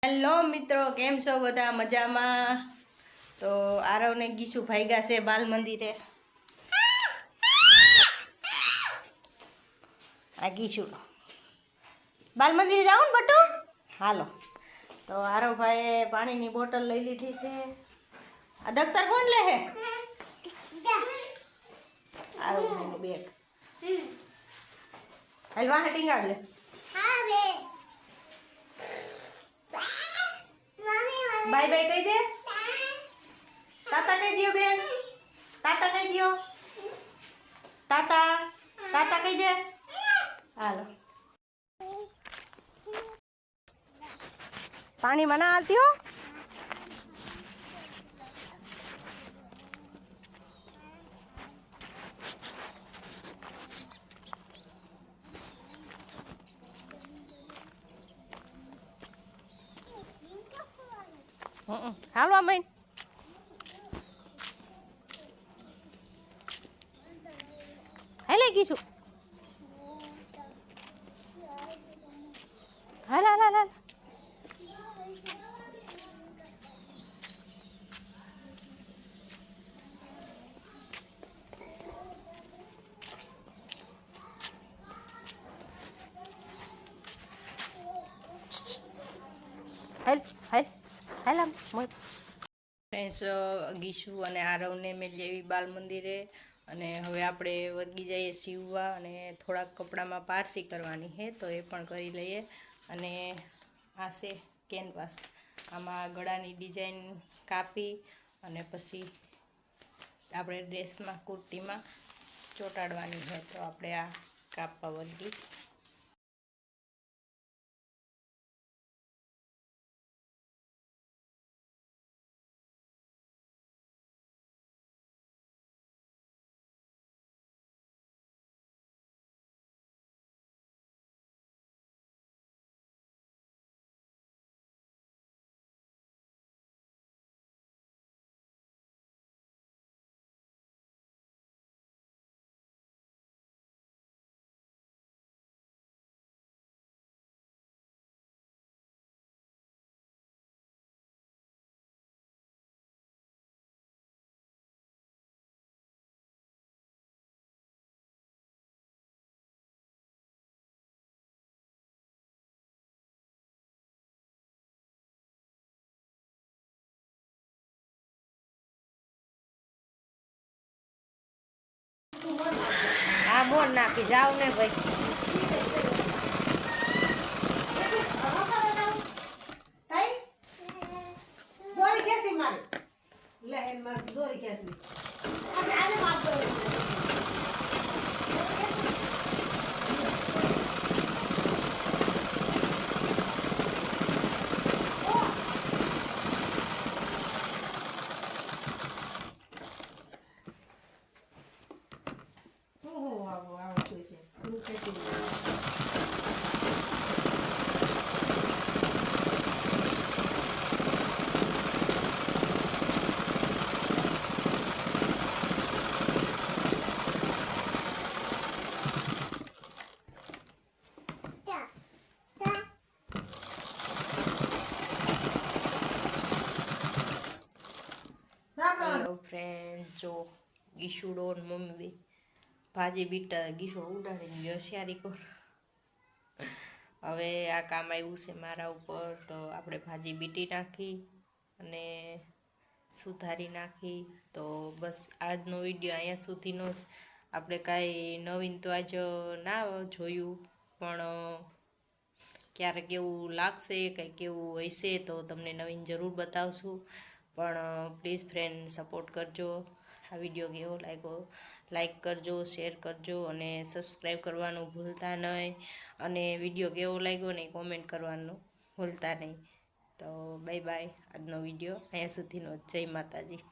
Hello મિત્રો, કેમ છો બધા? મજામાં? તો આરવ ને ગીશુ ભાગ્યા છે બાલ મંદિરે. આ ગીશુ બાલ મંદિરે જાવ ને બટુ, હાલો. તો આરવભાઈએ પાણીની બોટલ લઈ લીધી છે. આ દફતર કોણ લે હે? આરવભાઈનું બેગ. હાલ વાહે ટીંગાડ લે. બાય બાય કહી દે. તાતા કહી દો બેન. તાતા કહી દો. તાતા તાતા કહી દે. હાલો. પાણીમાં ના હાલતી હો. હાલો આમાં હાલે ગીશું. હાલ હાલ હાલ હાલ. હાલ હાલ હાલ આમ ફ્રેન્ડ્સ, ગીશુ અને આરવને મેં લેવી બાલ મંદિરે, અને હવે આપણે વળગી જઈએ સીવવા, અને થોડાક કપડામાં પારસી કરવાની છે તો એ પણ કરી લઈએ. અને આ છે કેનવાસ, આમાં ગળાની ડિઝાઇન કાપી અને પછી આપણે ડ્રેસમાં કુર્તીમાં ચોંટાડવાની છે. તો આપણે આ કાપવા વળગી. આ મોર નાખી જાવ ને ભાઈ. દોરી ખેંચી મારે લે એન મારે દોરી ખેંચવી. ફ્રેન્ડ, જો ગીશુડો મમ્મી ભાજી બીટા ગીશો ઉડાડીને ગયો હોશિયારી કર. હવે આ કામ આવ્યું છે મારા ઉપર, તો આપણે ભાજી બીટી નાખી અને સુધારી નાખી. તો બસ આજનો વિડીયો અહીંયા સુધીનો જ. આપણે કાંઈ નવીન તો આજ ના જોયું, પણ ક્યારેક એવું લાગશે કંઈક એવું હશે તો તમને નવીન જરૂર બતાવશું. પણ પ્લીઝ ફ્રેન્ડ સપોર્ટ કરજો. આ વિડીયો કેવો લાગ્યો લાઈક કરજો, શેર કરજો અને સબસ્ક્રાઈબ કરવાનું ભૂલતા નહીં. અને વિડીયો કેવો લાગ્યો ને કોમેન્ટ કરવાનું ભૂલતા નહીં. તો બાય બાય. આજનો વિડીયો અહીંયા સુધીનો. જય માતાજી.